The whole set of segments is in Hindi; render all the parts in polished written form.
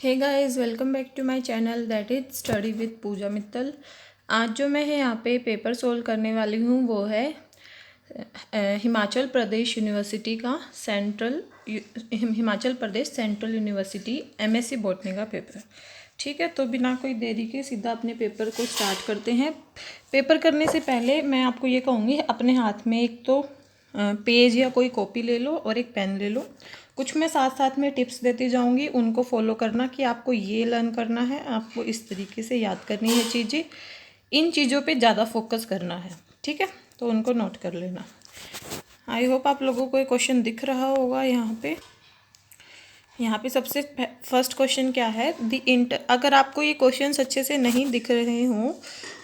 Hey guys, welcome back to my channel that is study with Pooja Mittal. आज जो मैं यहाँ पे पेपर सोल्व करने वाली हूँ वो है हिमाचल प्रदेश यूनिवर्सिटी का Himachal Pradesh central university MSc botany का पेपर। ठीक है, तो बिना कोई देरी के सीधा अपने पेपर को स्टार्ट करते हैं। पेपर करने से पहले मैं आपको ये कहूँगी, अपने हाथ में एक तो पेज या कोई कॉपी ले लो और एक पेन ले लो। कुछ मैं साथ साथ में टिप्स देती जाऊंगी, उनको फॉलो करना कि आपको ये लर्न करना है, आपको इस तरीके से याद करनी है चीज़ें, इन चीज़ों पे ज़्यादा फोकस करना है। ठीक है, तो उनको नोट कर लेना। आई होप आप लोगों को ये क्वेश्चन दिख रहा होगा। यहाँ पे सबसे फर्स्ट क्वेश्चन क्या है, अगर आपको ये क्वेश्चन अच्छे से नहीं दिख रहे हों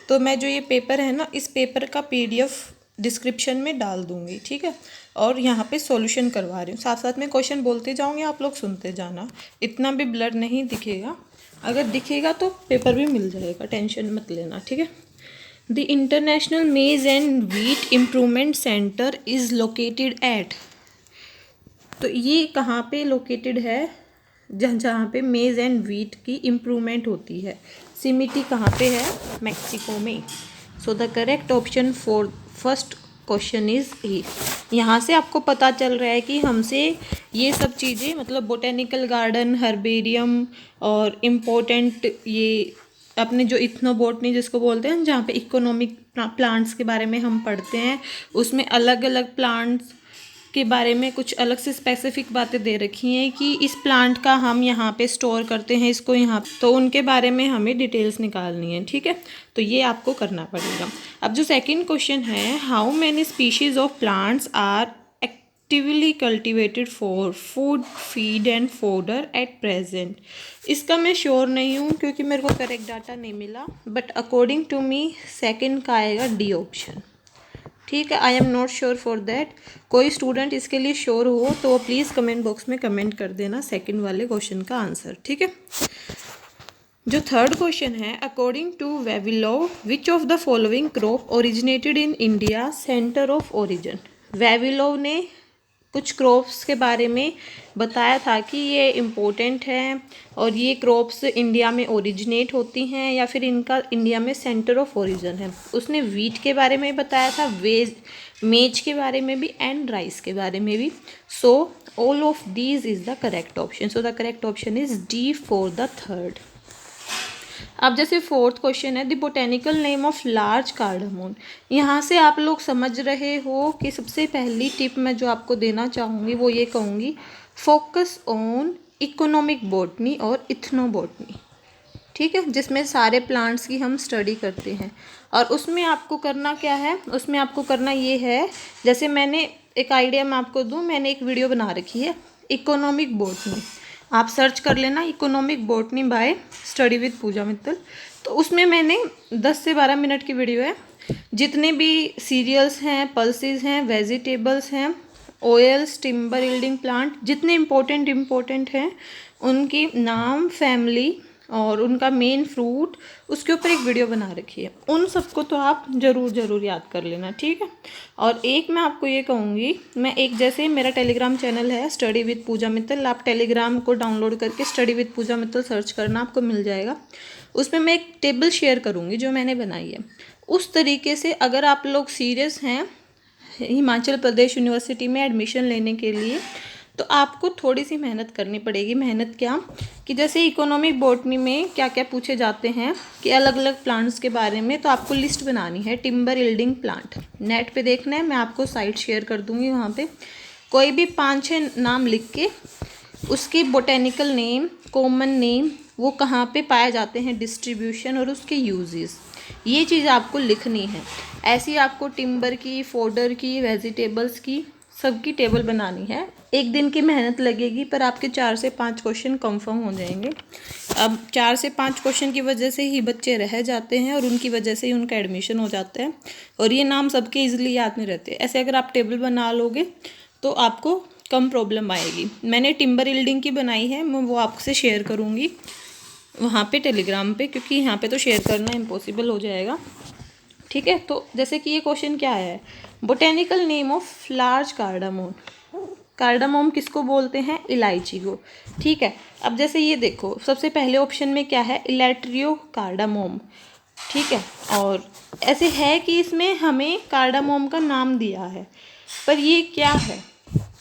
तो मैं जो ये पेपर है ना, इस पेपर का PDF डिस्क्रिप्शन में डाल दूंगी। ठीक है, और यहाँ पे सॉल्यूशन करवा रही हूँ, साथ साथ में क्वेश्चन बोलते जाऊँगी, आप लोग सुनते जाना। इतना भी ब्लर नहीं दिखेगा, अगर दिखेगा तो पेपर भी मिल जाएगा, टेंशन मत लेना। ठीक है। द इंटरनेशनल मेज and wheat improvement centre is located at, तो ये कहाँ पे लोकेटेड है, जहाँ पे मेज़ एंड व्हीट की इम्प्रूवमेंट होती है। सिमिटी कहाँ पे है, मैक्सिको में। सो the correct option for first question is a. यहाँ से आपको पता चल रहा है कि हमसे ये सब चीज़ें, मतलब बोटेनिकल गार्डन, हर्बेरियम और इम्पोर्टेंट ये अपने जो इथनोबॉटनी जिसको बोलते हैं, जहाँ पे इकोनॉमिक प्लांट्स के बारे में हम पढ़ते हैं, उसमें अलग अलग प्लांट्स के बारे में कुछ अलग से स्पेसिफिक बातें दे रखी हैं कि इस प्लांट का हम यहाँ पे स्टोर करते हैं इसको यहाँ, तो उनके बारे में हमें डिटेल्स निकालनी है। ठीक है, तो ये आपको करना पड़ेगा। अब जो सेकंड क्वेश्चन है, how many species of plants are actively cultivated for food, feed and fodder at present. इसका मैं श्योर नहीं हूँ क्योंकि मेरे को करेक्ट डाटा नहीं मिला, but according to me second का आएगा डी ऑप्शन। ठीक है, I am not sure for that. कोई स्टूडेंट इसके लिए श्योर हो तो वो प्लीज़ कमेंट बॉक्स में कमेंट कर देना सेकंड वाले क्वेश्चन का आंसर। ठीक है, जो थर्ड क्वेश्चन है, according to Vavilov which of the following crop originated in India centre of origin. Vavilov ने कुछ क्रॉप्स के बारे में बताया था कि ये इम्पोर्टेंट है और ये क्रॉप्स इंडिया में ओरिजिनेट होती हैं या फिर इनका इंडिया में सेंटर ऑफ ओरिजिन है। उसने वीट के बारे में बताया था, मेज के बारे में भी एंड राइस के बारे में भी। So all of these is the correct option. So the correct option is D for the third. अब जैसे फोर्थ क्वेश्चन है, the botanical name of large cardamom. यहाँ से आप लोग समझ रहे हो कि सबसे पहली टिप मैं जो आपको देना चाहूँगी वो ये कहूँगी, फोकस ऑन इकोनॉमिक बॉटनी और इथनोबॉटनी। ठीक है, जिसमें सारे प्लांट्स की हम स्टडी करते हैं। और उसमें आपको करना क्या है, उसमें आपको करना ये है, जैसे मैंने एक आइडिया मैं आपको दूँ, मैंने एक वीडियो बना रखी है इकोनॉमिक बॉटनी, आप सर्च कर लेना economic botany by study with Pooja Mittal. तो उसमें मैंने 10 से 12 मिनट की वीडियो है, जितने भी सीरियल्स हैं, पल्सेस हैं, वेजिटेबल्स हैं, ऑयल्स, टिम्बर यील्डिंग प्लांट, जितने इम्पोर्टेंट हैं उनकी नाम, फैमिली और उनका मेन फ्रूट, उसके ऊपर एक वीडियो बना रखी है। उन सबको तो आप ज़रूर याद कर लेना। ठीक है, और एक मैं आपको ये कहूँगी, मैं एक जैसे मेरा टेलीग्राम चैनल है स्टडी विद पूजा मित्तल, आप टेलीग्राम को डाउनलोड करके study with Pooja Mittal search करना, आपको मिल जाएगा। उसमें मैं एक टेबल शेयर करूँगी जो मैंने बनाई है। उस तरीके से अगर आप लोग सीरियस हैं हिमाचल प्रदेश यूनिवर्सिटी में एडमिशन लेने के लिए, तो आपको थोड़ी सी मेहनत करनी पड़ेगी। मेहनत क्या कि जैसे इकोनॉमिक बॉटनी में क्या क्या पूछे जाते हैं कि अलग अलग प्लांट्स के बारे में, तो आपको लिस्ट बनानी है टिम्बर यील्डिंग प्लांट। नेट पे देखना है, मैं आपको साइट शेयर कर दूंगी, वहाँ पे कोई भी 5-6 नाम लिख के उसकी बोटेनिकल नेम, कॉमन नेम, वो कहाँ पे पाए जाते हैं, डिस्ट्रीब्यूशन और उसके यूजेस, ये चीज़ आपको लिखनी है। ऐसी आपको टिम्बर की, फोडर की, वेजिटेबल्स की, सबकी टेबल बनानी है। एक दिन की मेहनत लगेगी, पर आपके 4 से 5 क्वेश्चन कंफर्म हो जाएंगे। अब 4 से 5 क्वेश्चन की वजह से ही बच्चे रह जाते हैं और उनकी वजह से ही उनका एडमिशन हो जाता है, और ये नाम सबके ईजिली याद नहीं रहते। ऐसे अगर आप टेबल बना लोगे तो आपको कम प्रॉब्लम आएगी। मैंने टिम्बर यील्डिंग की बनाई है, मैं वो आपसे शेयर करूँगी वहाँ पे टेलीग्राम पे, क्योंकि यहाँ पे तो शेयर करना इम्पॉसिबल हो जाएगा। ठीक है, तो जैसे कि ये क्वेश्चन क्या है, बोटेनिकल नेम ऑफ लार्ज कार्डामोन। कार्डामोम किसको बोलते हैं? इलायची को। ठीक है, अब जैसे ये देखो, सबसे पहले ऑप्शन में क्या है? इलेट्रियो कार्डामोम। ठीक है, और ऐसे है कि इसमें हमें कार्डामोम का नाम दिया है, पर ये क्या है?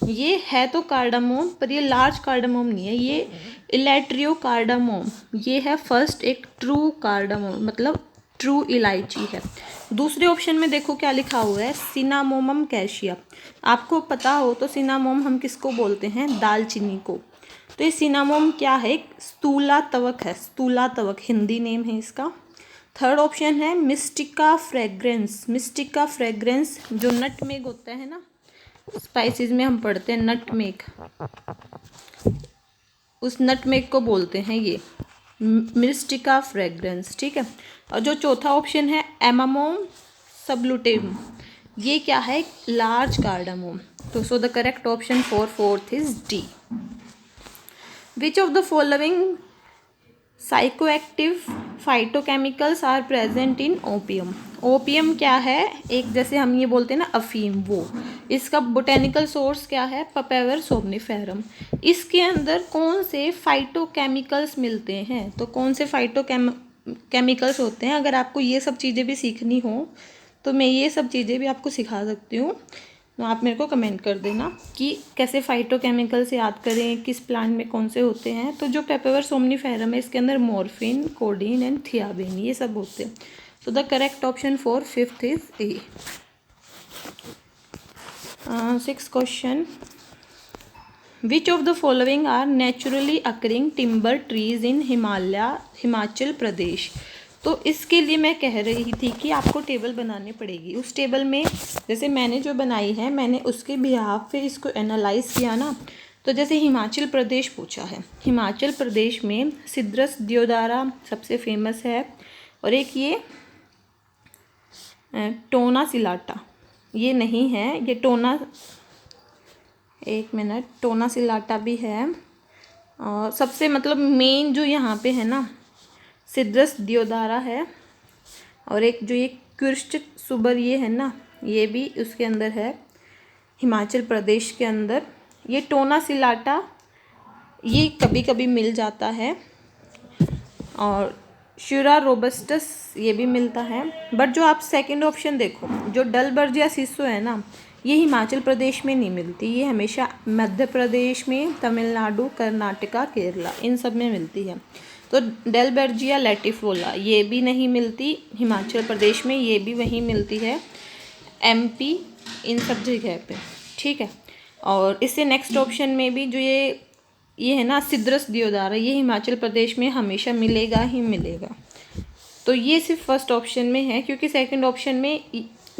ये है तो कार्डामोम, पर ये लार्ज कार्डामोम नहीं है, ये इलेट्रियो कार्डामोम। ये है फर्स्ट एक ट्रू कार्डामोम, मतलब ट्रू इलायची है। दूसरे ऑप्शन में देखो क्या लिखा हुआ है? Cinnamomum cassia. आपको पता हो तो सिनामोम हम किसको बोलते हैं? दालचीनी को। तो ये सिनामोम क्या है? स्तूला तवक है, स्तूला तवक हिंदी नेम है इसका। थर्ड ऑप्शन है मिस्टिका फ्रेग्रेंस। मिस्टिका फ्रेग्रेंस जो नटमेग होता है ना, स्पाइसेस में हम पढ़ते हैं नटमेग, उस नटमेग को बोलते हैं ये मिस्टिका फ्रेग्रेंस। ठीक है, और जो चौथा ऑप्शन है एमामोम सबलुटेम, ये क्या है? Large cardamom. तो so the correct option for fourth is D. Which of the following psychoactive phytochemicals are present in opium? Opium क्या है? एक जैसे हम ये बोलते हैं ना अफीम, वो। इसका बोटेनिकल सोर्स क्या है? पपेवर सोमनिफेरम। इसके अंदर कौन से फाइटोकेमिकल्स मिलते हैं? तो कौन से फाइटोकेमिकल्स होते हैं? अगर आपको ये सब चीज़ें भी सीखनी हो तो मैं ये सब चीज़ें भी आपको सिखा सकती हूँ, तो आप मेरे को कमेंट कर देना कि कैसे फाइटोकेमिकल्स याद करें, किस प्लांट में कौन से होते हैं। तो जो पेपेवर सोमनिफेरम है इसके अंदर मॉर्फिन, कोडीन एंड थियाबिन ये सब होते हैं। So the correct option for fifth is A. Six question, which of the following are naturally occurring timber trees in Himachal Pradesh? तो इसके लिए मैं कह रही थी कि आपको टेबल बनानी पड़ेगी। उस टेबल में जैसे मैंने जो बनाई है, मैंने उसके बिहाफ पे इसको एनालाइज किया ना। तो जैसे हिमाचल प्रदेश पूछा है, हिमाचल प्रदेश में सिद्रस दियोदारा सबसे फेमस है, और एक ये टोना सिलाटा, ये नहीं है, ये टोना, एक मिनट, टोना सिलाटा भी है। और सबसे मतलब मेन जो यहाँ पे है ना, सिद्रस दियोदारा है, और एक जो ये कुर्स्ट सुबर ये है ना, ये भी उसके अंदर है हिमाचल प्रदेश के अंदर। ये टोना सिलाटा ये कभी कभी मिल जाता है, और श्यूरा रोबस्टस ये भी मिलता है। बट जो आप सेकंड ऑप्शन देखो, जो डलबर्जिया सिसो है ना, ये हिमाचल प्रदेश में नहीं मिलती, ये हमेशा मध्य प्रदेश में, तमिलनाडु, कर्नाटका, केरला इन सब में मिलती है। तो डेलबर्जिया लैटिफोला ये भी नहीं मिलती हिमाचल प्रदेश में, ये भी वहीं मिलती है एमपी, इन सब जगह पे। ठीक है, और इससे नेक्स्ट ऑप्शन में भी जो ये है ना सिद्रस दियोदारा, ये हिमाचल प्रदेश में हमेशा मिलेगा ही मिलेगा। तो ये सिर्फ फर्स्ट ऑप्शन में है, क्योंकि सेकंड ऑप्शन में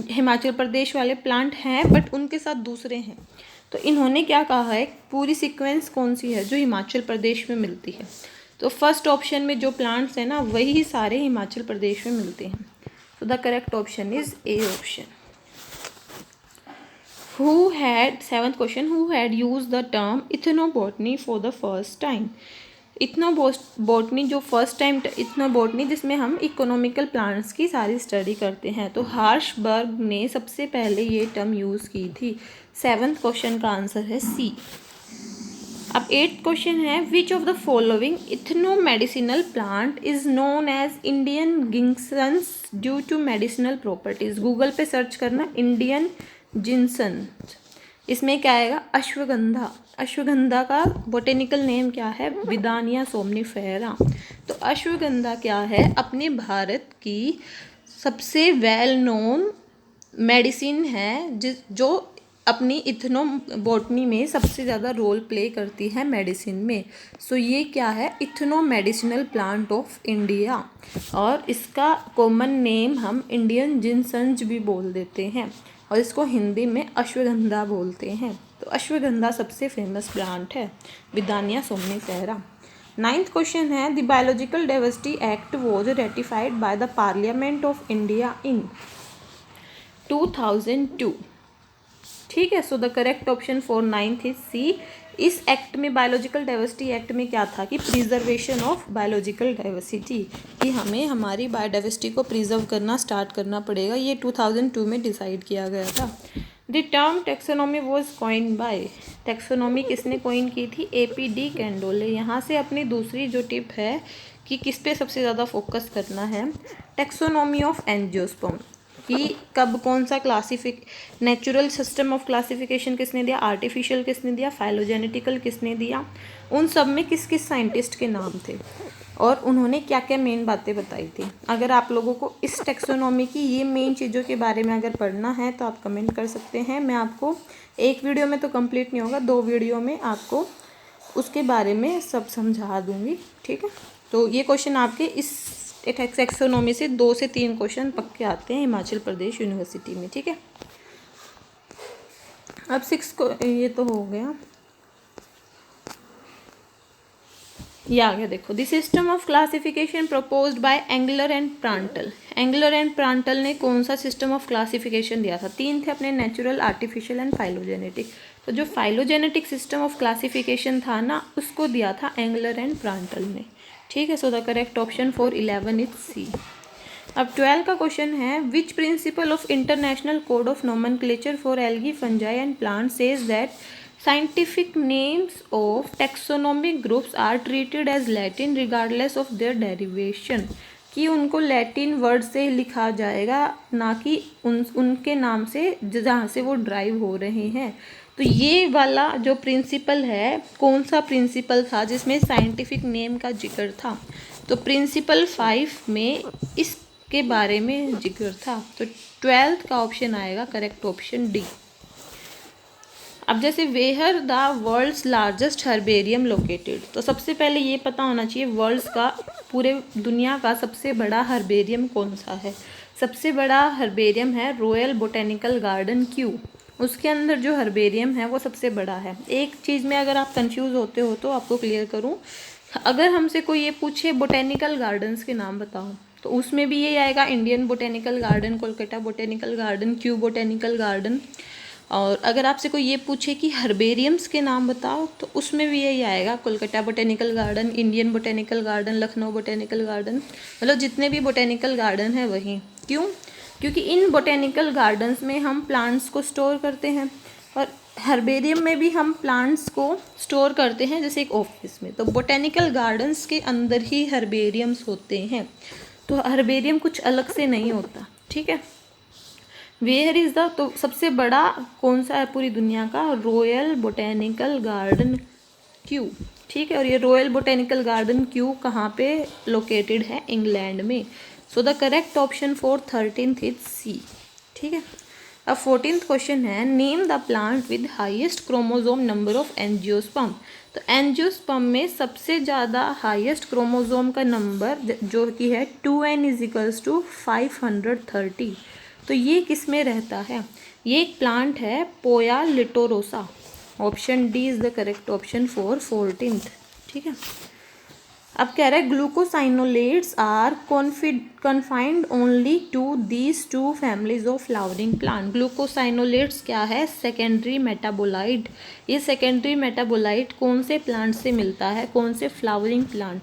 हिमाचल प्रदेश वाले प्लांट हैं बट उनके साथ दूसरे हैं। तो इन्होंने क्या कहा है, पूरी सीक्वेंस कौन सी है जो हिमाचल प्रदेश में मिलती है। तो फर्स्ट ऑप्शन में जो प्लांट्स हैं ना, वही सारे हिमाचल प्रदेश में मिलते हैं। तो the correct option is A option. Who had, seventh question, who had used the term ethnobotany for the first time? इथनोबोटनी जो फर्स्ट टाइम, इथनोबोटनी जिसमें हम इकोनॉमिकल प्लांट्स की सारी स्टडी करते हैं, तो हार्शबर्ग ने सबसे पहले ये टर्म यूज़ की थी। सेवन्थ क्वेश्चन का आंसर है सी। अब एट्थ क्वेश्चन है, which of the following ethno medicinal plant is known as Indian ginsengs due to medicinal properties? Google पे सर्च करना इंडियन जिनसन, इसमें क्या आएगा? अश्वगंधा। अश्वगंधा का बोटेनिकल नेम क्या है? विदानिया सोमनिफेरा। तो अश्वगंधा क्या है? अपने भारत की सबसे वेल नोन मेडिसिन है, जो अपनी इथनो बॉटनी में सबसे ज़्यादा रोल प्ले करती है मेडिसिन में। सो ये क्या है? Ethno medicinal plant of India, और इसका कॉमन नेम हम इंडियन जिनसंज भी बोल देते हैं, और इसको हिंदी में अश्वगंधा बोलते हैं। तो अश्वगंधा सबसे फेमस प्लांट है, विदानिया सोमनिफेरा। नाइन्थ क्वेश्चन है, the biological diversity act was ratified by the parliament of India in 2002। ठीक है, so the correct option for ninth is C. इस एक्ट में, बायोलॉजिकल डाइवर्सिटी एक्ट में क्या था कि प्रिजर्वेशन ऑफ बायोलॉजिकल डाइवर्सिटी, कि हमें हमारी बायोडाइवर्सिटी को प्रिजर्व करना स्टार्ट करना पड़ेगा। ये 2002 में डिसाइड किया गया था। The term taxonomy was coined bye, taxonomy किसने कॉइन की थी? AP D कैंडोले। यहाँ से अपनी दूसरी जो टिप है कि किस पे सबसे ज़्यादा फोकस करना है, टैक्सोनॉमी ऑफ एंजियोस्पर्म, कि कब कौन सा नेचुरल सिस्टम ऑफ क्लासिफिकेशन किसने दिया, आर्टिफिशियल किसने दिया, फाइलोजेनेटिकल किसने दिया, उन सब में किस किस साइंटिस्ट के नाम थे और उन्होंने क्या क्या मेन बातें बताई थी। अगर आप लोगों को इस टैक्सोनॉमी की ये मेन चीज़ों के बारे में अगर पढ़ना है तो आप कमेंट कर सकते हैं। मैं आपको एक वीडियो में तो कंप्लीट नहीं होगा, 2 वीडियो में आपको उसके बारे में सब समझा दूँगी, ठीक है। तो ये क्वेश्चन आपके इस टैक्सोनॉमी से 2 से 3 क्वेश्चन पक्के आते हैं हिमाचल प्रदेश यूनिवर्सिटी में, ठीक है। अब 6 को ये तो हो गया, ये आ गया। देखो, the system of classification proposed by Engler and Prantl. Engler and Prantl ने कौन सा सिस्टम ऑफ क्लासिफिकेशन दिया था? 3 थे अपने, नेचुरल, आर्टिफिशियल एंड फाइलोजेनेटिक। तो जो फाइलोजेनेटिक सिस्टम ऑफ क्लासिफिकेशन था ना, उसको दिया था एंगलर एंड प्रांटल ने, ठीक है। So the correct option for 11 is C। अब 12 का क्वेश्चन है, which principle of international code of nomenclature for algae, fungi and plant says that scientific names of taxonomic groups are treated as Latin regardless of their derivation, कि उनको लैटिन वर्ड से लिखा जाएगा, ना कि उनके नाम से जहाँ से वो ड्राइव हो रहे हैं। तो ये वाला जो प्रिंसिपल है, कौन सा प्रिंसिपल था जिसमें साइंटिफिक नेम का जिक्र था? तो प्रिंसिपल 5 में इसके बारे में जिक्र था। तो 12th का ऑप्शन आएगा करेक्ट ऑप्शन D। अब जैसे where the world's largest herbarium located, तो सबसे पहले ये पता होना चाहिए वर्ल्ड्स का, पूरे दुनिया का सबसे बड़ा हर्बेरियम कौन सा है। सबसे बड़ा हर्बेरियम है रॉयल बोटेनिकल गार्डन, क्यों? उसके अंदर जो हर्बेरियम है वो सबसे बड़ा है। एक चीज़ में अगर आप कंफ्यूज होते हो तो आपको क्लियर करूँ, अगर हमसे कोई ये पूछे बोटेनिकल गार्डन्स के नाम बताओ, तो उसमें भी ये आएगा Indian botanical garden, Kolkata botanical garden, Q botanical garden. और अगर आपसे कोई ये पूछे कि हर्बेरियम्स के नाम बताओ, तो उसमें भी यही आएगा, Kolkata botanical garden, Indian botanical garden, Lucknow botanical garden, मतलब जितने भी बोटेनिकल गार्डन है वही। क्यों? क्योंकि इन बोटेनिकल गार्डन्स में हम प्लांट्स को स्टोर करते हैं और हर्बेरियम में भी हम प्लांट्स को स्टोर करते हैं, जैसे एक ऑफिस में। तो बोटेनिकल गार्डन्स के अंदर ही हर्बेरियम्स होते हैं, तो हर्बेरियम कुछ अलग से नहीं होता, ठीक है। वेयर इज़ द, तो सबसे बड़ा कौन सा है पूरी दुनिया का? रॉयल बोटेनिकल गार्डन क्यू, ठीक है। और ये रॉयल बोटेनिकल गार्डन क्यू कहाँ पे लोकेटेड है? इंग्लैंड में। सो the correct option for 13th is C, ठीक है। अब 14th क्वेश्चन है, name the plant with highest chromosome number of angiosperm. तो एंजियोस्पर्म में सबसे ज़्यादा हाईएस्ट क्रोमोजोम का नंबर जो कि है 2n = 530। तो ये किस में रहता है? ये एक प्लांट है पोया लिटोरोसा। Option D is the correct option for 14th, ठीक है। अब कह रहा है glucosinolates are confined only to these 2 families of flowering plant. Glucosinolates क्या है? Secondary metabolite. ये सेकेंडरी मेटाबोलाइट कौन से प्लांट से मिलता है? कौन से फ्लावरिंग प्लांट?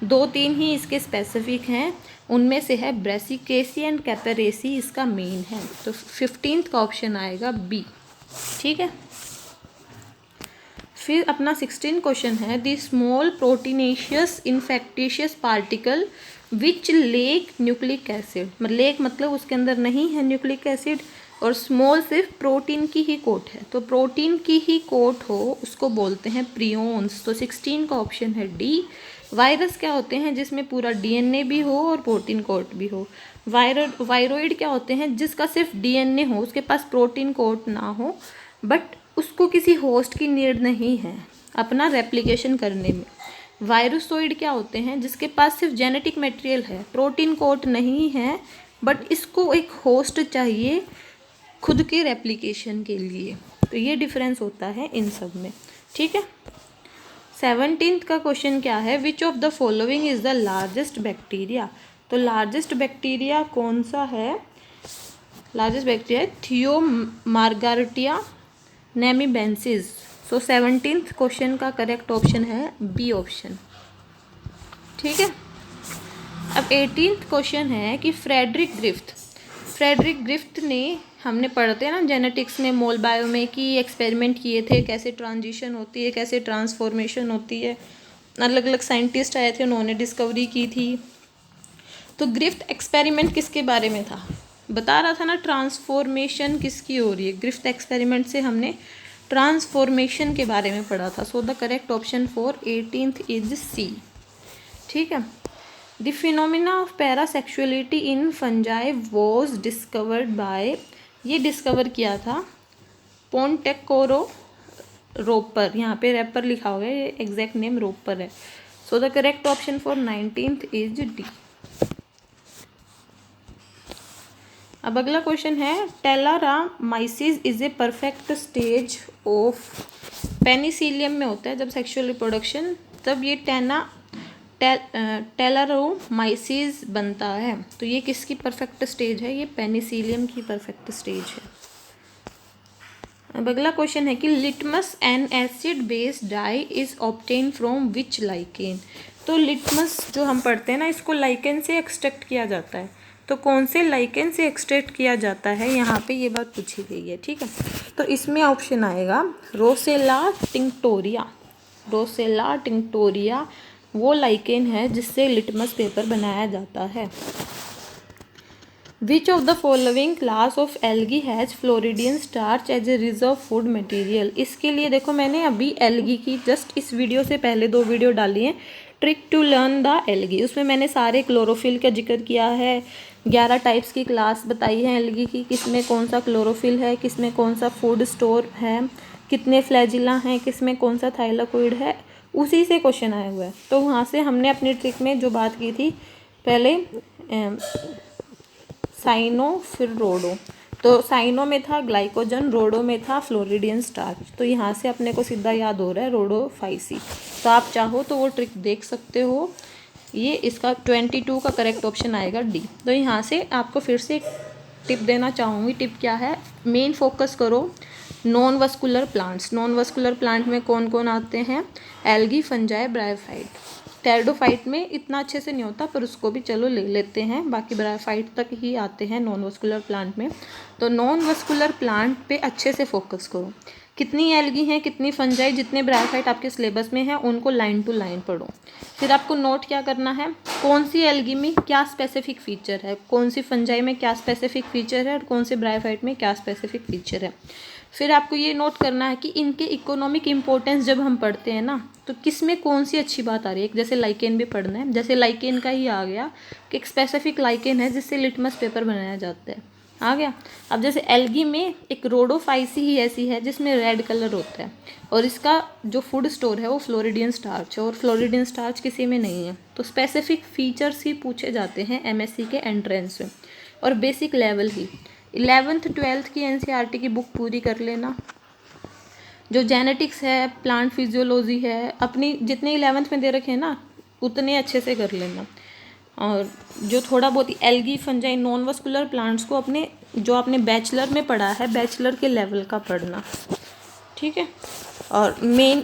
2-3 ही इसके स्पेसिफिक हैं, उनमें से है ब्रेसिकेसी एंड कैपेरेसी इसका मेन है। तो 15th का ऑप्शन आएगा B, ठीक है। फिर अपना 16 क्वेश्चन है, the small proteinaceous infectious particle which lack nucleic acid. मतलब लेक मतलब उसके अंदर नहीं है न्यूक्लिक एसिड, और स्मॉल सिर्फ प्रोटीन की ही कोट है। तो प्रोटीन की ही कोट हो उसको बोलते हैं प्रियोन्स। तो 16 का ऑप्शन है D। वायरस क्या होते हैं? जिसमें पूरा DNA भी हो और प्रोटीन कोट भी हो। वायरोइड क्या होते हैं? जिसका सिर्फ DNA हो, उसके पास प्रोटीन कोट ना हो, बट उसको किसी होस्ट की नीड नहीं है अपना रेप्लिकेशन करने में। वायरोसोइड क्या होते हैं? जिसके पास सिर्फ जेनेटिक मटेरियल है, प्रोटीन कोट नहीं है, बट इसको एक होस्ट चाहिए खुद के रेप्लिकेशन के लिए। तो ये डिफरेंस होता है इन सब में, ठीक है। 17th का क्वेश्चन क्या है, which of the following is the largest bacteria. तो लार्जेस्ट बैक्टीरिया कौन सा है? लार्जेस्ट बैक्टीरिया है थियोमार्गारिटिया नेमीबेंसिस। सो 17th क्वेश्चन का करेक्ट ऑप्शन है B ऑप्शन, ठीक है। अब 18th क्वेश्चन है कि फ्रेडरिक ग्रिफ्थ फ्रेडरिक ग्रिफ्थ ने, हमने पढ़ते हैं ना जेनेटिक्स में, मोल बायो में, कि एक्सपेरिमेंट किए थे कैसे ट्रांजिशन होती है, कैसे ट्रांसफॉर्मेशन होती है, अलग अलग साइंटिस्ट आए थे, उन्होंने डिस्कवरी की थी। तो ग्रिफ्थ एक्सपेरिमेंट किसके बारे में था? बता रहा था ना ट्रांसफॉर्मेशन किसकी हो रही है। ग्रिफ्थ एक्सपेरिमेंट से हमने ट्रांसफॉर्मेशन के बारे में पढ़ा था। So the correct option for 18th is C. ठीक है। The phenomena of parasexuality in fungi was discovered by, ये डिस्कवर किया था पोंटेकोरो रोपर, यहाँ पे रैपर लिखा हुआ है, ये एग्जैक्ट नेम रोपर है। So the correct option for 19th is D. अब अगला क्वेश्चन है, Talaromyces is a perfect stage of, Penicillium में होता है जब सेक्सुअल रिप्रोडक्शन, तब ये टेलारामाइसिस बनता है। तो ये किसकी परफेक्ट स्टेज है? ये पेनिसिलियम की परफेक्ट स्टेज है। अब अगला क्वेश्चन है कि litmus an acid based dye is obtain from which lichen. तो लिटमस जो हम पढ़ते हैं ना, इसको लाइकेन से एक्सट्रैक्ट किया जाता है। तो कौन से लाइकेन से एक्सट्रैक्ट किया जाता है, यहाँ पे ये बात पूछी गई है। ठीक है। तो इसमें ऑप्शन आएगा रोसेला टिंक्टोरिया। रोसेला टिंक्टोरिया वो लाइकेन है जिससे लिटमस पेपर बनाया जाता है। Which of the following class of algae has floridean starch as a reserve food material. इसके लिए देखो, मैंने अभी एल्गी की जस्ट इस वीडियो से पहले 2 वीडियो डाली हैं, trick to learn the algae. उसमें मैंने सारे क्लोरोफिल का जिक्र किया है, 11 टाइप्स की क्लास बताई है एल्गी की, किसमें कौन सा क्लोरोफिल है, किसमें कौन सा फूड स्टोर है, कितने फ्लैजिला हैं, किसमें कौन सा थाइलाकोइड है, उसी से क्वेश्चन आया हुआ है। तो वहाँ से हमने अपनी ट्रिक में जो बात की थी, पहले साइनो फिर रोडो। तो साइनो में था ग्लाइकोजन, रोडो में था फ्लोरिडियन स्टार्च। तो यहाँ से अपने को सीधा याद हो रहा है रोडोफाइसी। तो आप चाहो तो वो ट्रिक देख सकते हो। ये इसका 22 का करेक्ट ऑप्शन आएगा डी। तो यहाँ से आपको फिर से एक टिप देना चाहूँगी। टिप क्या है? मेन फोकस करो non vascular plants. Non vascular plant में कौन कौन आते हैं? Algae, fungi, bryophyte. टेरिडोफाइट में इतना अच्छे से नहीं होता, पर उसको भी चलो ले लेते हैं, बाकी ब्रायोफाइट तक ही आते हैं नॉन वस्कुलर प्लांट में। तो नॉन वस्कुलर प्लांट पे अच्छे से फोकस करो। कितनी एल्गी हैं, कितनी फंजाई, जितने ब्रायोफाइट आपके सिलेबस में हैं उनको लाइन टू लाइन पढ़ो। फिर आपको नोट क्या करना है, कौन सी एल्गी में क्या स्पेसिफिक फीचर है, कौन सी फंजाई में क्या स्पेसिफिक फीचर है, और कौन से ब्रायोफाइट में क्या स्पेसिफिक फीचर है। फिर आपको ये नोट करना है कि इनके इकोनॉमिक इम्पोर्टेंस जब हम पढ़ते हैं ना, तो किस में कौन सी अच्छी बात आ रही है। जैसे लाइकेन भी पढ़ना है, जैसे लाइकेन का ही आ गया कि एक स्पेसिफिक लाइकेन है जिससे लिटमस पेपर बनाया जाता है, आ गया। अब जैसे एल्गी में एक रोडोफाइसी ही ऐसी है जिसमें रेड कलर होता है, और इसका जो फूड स्टोर है वो फ्लोरिडियन स्टार्च है, और फ्लोरिडियन स्टार्च किसी में नहीं है। तो स्पेसिफिक फीचर्स ही पूछे जाते हैं एमएससी के एंट्रेंस में, और बेसिक लेवल ही। 11th 12th की एनसीईआरटी की बुक पूरी कर लेना। जो जेनेटिक्स है, प्लांट फिजियोलॉजी है, अपनी जितने 11th में दे रखे हैं ना, उतने अच्छे से कर लेना। और जो थोड़ा बहुत algae, fungi, non vascular plants को अपने जो आपने बैचलर में पढ़ा है, बैचलर के लेवल का पढ़ना, ठीक है। और मेन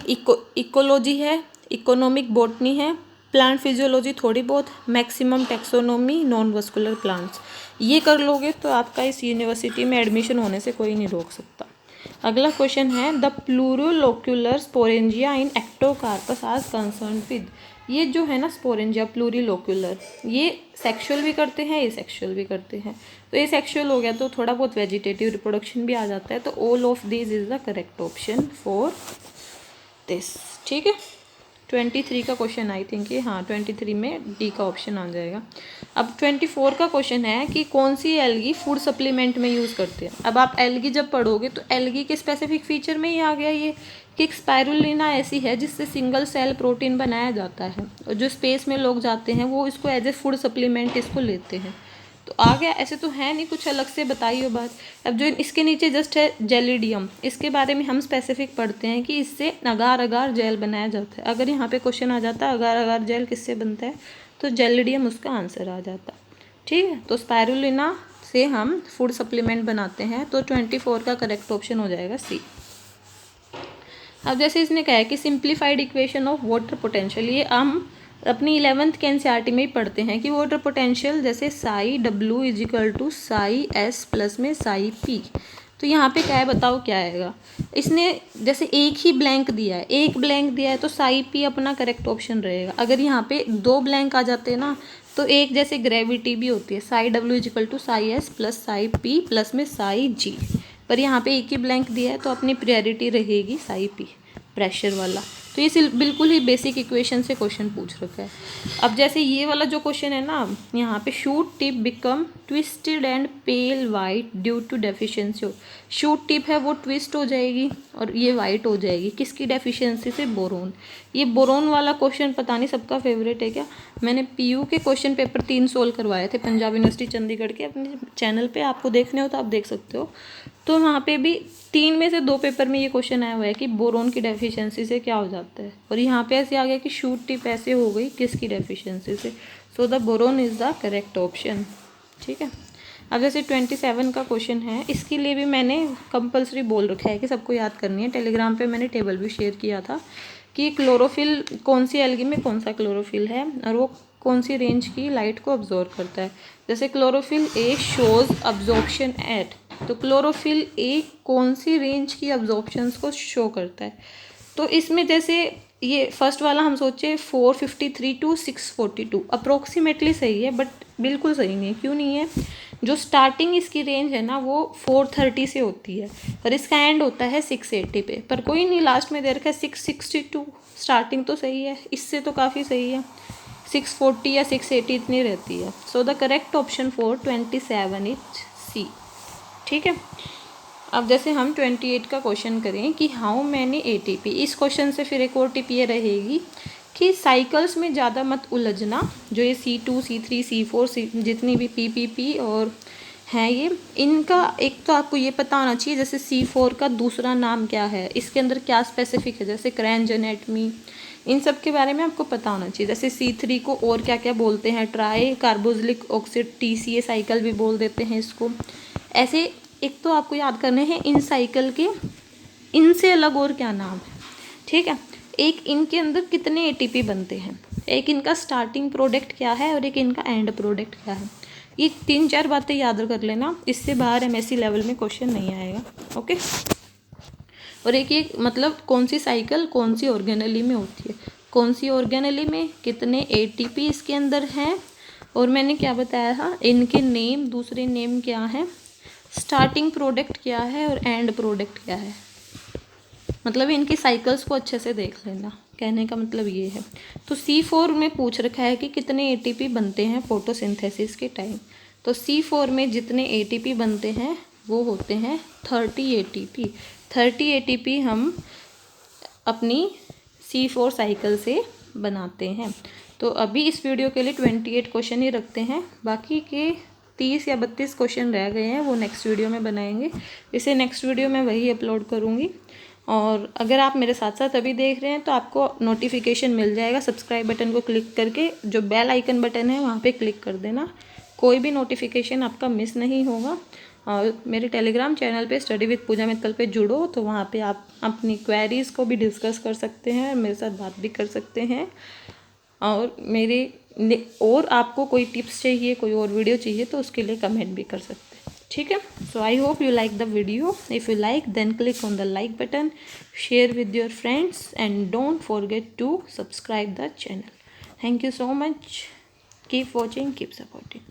इकोलॉजी है, इकोनॉमिक बॉटनी है, प्लांट फिजियोलॉजी थोड़ी बहुत, maximum taxonomy, non vascular plants. ये कर लोगे तो आपका इस यूनिवर्सिटी में एडमिशन होने से कोई नहीं रोक सकता। अगला क्वेश्चन है, the plurilocular sporangia in Ectocarpus are concern with. ये जो है ना स्पोरेंजिया प्लूरिलोक्यूलर, ये सेक्सुअल भी करते हैं, ये सेक्सुअल भी करते हैं। तो ये सेक्सुअल हो गया तो थोड़ा बहुत वेजिटेटिव रिप्रोडक्शन भी आ जाता है। तो all of this is the correct option for this, ठीक है। 23 का क्वेश्चन आई थिंक ये, हाँ 23 में डी का ऑप्शन आ जाएगा। अब 24 का क्वेश्चन है कि कौन सी एल्गी फूड सप्लीमेंट में यूज़ करते हैं। अब आप एल्गी जब पढ़ोगे तो एल्गी के स्पेसिफिक फीचर में ही आ गया ये कि स्पाइरुलिना ऐसी है जिससे सिंगल सेल प्रोटीन बनाया जाता है, और जो स्पेस में लोग जाते हैं वो इसको एज ए फूड सप्लीमेंट इसको लेते हैं। तो आ गया, ऐसे तो है नहीं, कुछ अलग से बताइए बात। अब जो इसके नीचे जस्ट है जेलिडियम, इसके बारे में हम स्पेसिफिक पढ़ते हैं कि इससे अगार अगार जेल बनाया जाता है। अगर यहाँ पे क्वेश्चन आ जाता है अगार अगार जेल किससे बनता है, तो जेलिडियम उसका आंसर आ जाता, ठीक है। तो स्पाइरुलिना से हम फूड सप्लीमेंट बनाते हैं। तो 24 का करेक्ट ऑप्शन हो जाएगा सी। अब जैसे इसने कहा है कि simplified equation of water potential, ये हम अपनी 11th के एनसीईआरटी में ही पढ़ते हैं कि वाटर पोटेंशियल जैसे psi W is equal to psi S plus में साई P। तो यहाँ पे क्या है बताओ क्या आएगा। इसने जैसे एक ही ब्लैंक दिया है, एक ब्लैंक दिया है तो साई P अपना करेक्ट ऑप्शन रहेगा। अगर यहाँ पे 2 ब्लैंक आ जाते हैं ना तो एक जैसे ग्रेविटी भी होती है, psi W is equal to psi S plus psi P plus में साई G, पर यहाँ पे एक ही ब्लैंक दिया है तो अपनी प्रायोरिटी रहेगी साई P, प्रेशर वाला। तो ये बिल्कुल ही बेसिक इक्वेशन से क्वेश्चन पूछ रखा है। अब जैसे ये वाला जो क्वेश्चन है ना, यहाँ पे shoot tip become twisted and pale white due to deficiency of, shoot tip है वो ट्विस्ट हो जाएगी और ये वाइट हो जाएगी, किसकी डेफिशिएंसी से, बोरोन। ये बोरोन वाला क्वेश्चन पता नहीं सबका फेवरेट है क्या। मैंने पीयू के क्वेश्चन पेपर 3 सोल्व करवाए थे पंजाब यूनिवर्सिटी चंडीगढ़ के, अपने चैनल पे आपको देखने हो तो आप देख सकते हो। तो वहाँ पे भी 3 में से 2 पेपर में ये क्वेश्चन आया हुआ है कि बोरोन की डेफिशिएंसी से क्या हो जाता है, और यहाँ पे ऐसे आ गया कि शूट टिप ऐसे हो गई किसकी डेफिशिएंसी से। So the boron is the correct option. ठीक है। अब जैसे 27 का क्वेश्चन है, इसके लिए भी मैंने कंपलसरी बोल रखा है कि सबको याद करनी है। टेलीग्राम पे मैंने टेबल भी शेयर किया था कि क्लोरोफिल कौन सी एल्गी में कौन सा क्लोरोफिल है और वो कौन सी रेंज की लाइट को अब्जॉर्व करता है। जैसे chlorophyll A shows absorption eight, तो क्लोरोफिल ए कौन सी रेंज की अब्जॉर्प्शंस को शो करता है। तो इसमें जैसे ये फर्स्ट वाला हम सोचे 453 टू 642 अप्रोक्सीमेटली सही है, बट बिल्कुल सही नहीं है। क्यों नहीं है, जो स्टार्टिंग इसकी रेंज है ना वो 430 से होती है और इसका एंड होता है 680 पे, पर कोई नहीं, लास्ट में दे रखा है 662, स्टार्टिंग तो सही है, इससे तो काफ़ी सही है। 640 या 680 इतनी रहती है। So the correct option for 27 is C. ठीक है। अब जैसे हम 28 का क्वेश्चन करें कि हाउ मैनी ATP, इस क्वेश्चन से फिर एक और टिप ये रहेगी कि साइकिल्स में ज़्यादा मत उलझना। जो ये C2 C3 C4 जितनी भी PPP और हैं ये, इनका एक तो आपको ये पता होना चाहिए जैसे C4 का दूसरा नाम क्या है, इसके अंदर क्या स्पेसिफिक है, जैसे क्रैंज एनेटमी, इन सब के बारे में आपको पता होना चाहिए। जैसे C3 को और क्या क्या बोलते हैं, try carboxylic oxide TCA cycle भी बोल देते हैं इसको। ऐसे एक तो आपको याद करने हैं इन साइकिल के इनसे अलग और क्या नाम है। ठीक है। एक इनके अंदर कितने ATP बनते हैं, एक इनका स्टार्टिंग प्रोडक्ट क्या है और एक इनका एंड प्रोडक्ट क्या है। ये 3-4 बातें याद कर लेना, इससे बाहर MSc लेवल में क्वेश्चन नहीं आएगा। ओके। और एक ये मतलब कौन सी साइकिल कौन सी ऑर्गेनेली में होती है, कौन सी ऑर्गेनेली में कितने ATP इसके अंदर हैं, और मैंने क्या बताया था इनके नेम, दूसरे नेम क्या है, स्टार्टिंग प्रोडक्ट क्या है और एंड प्रोडक्ट क्या है। मतलब इनकी साइकिल्स को अच्छे से देख लेना, कहने का मतलब ये है। तो C4 में पूछ रखा है कि कितने ATP बनते हैं फोटोसिंथेसिस के टाइम। तो C4 में जितने ATP बनते हैं वो होते हैं 30 ATP। 30 ATP हम अपनी C4 साइकिल से बनाते हैं। तो अभी इस वीडियो के लिए 28 क्वेश्चन ही रखते हैं, बाकी के 30 या 32 क्वेश्चन रह गए हैं वो नेक्स्ट वीडियो में बनाएंगे। इसे नेक्स्ट वीडियो में वही अपलोड करूँगी। और अगर आप मेरे साथ साथ अभी देख रहे हैं तो आपको नोटिफिकेशन मिल जाएगा, सब्सक्राइब बटन को क्लिक करके जो बेल आइकन बटन है वहाँ पे क्लिक कर देना, कोई भी नोटिफिकेशन आपका मिस नहीं होगा। और मेरे टेलीग्राम चैनल पे स्टडी विद पूजा मित्तल पे जुड़ो, तो वहाँ पे आप अपनी क्वेरीज़ को भी डिस्कस कर सकते हैं, मेरे साथ बात भी कर सकते हैं। और आपको कोई टिप्स चाहिए, कोई और वीडियो चाहिए तो उसके लिए कमेंट भी कर सकते हैं। ठीक है। So I hope you like the video. If you like then click on the like button, share with your friends and don't forget to subscribe the channel. Thank you so much, keep watching, keep supporting.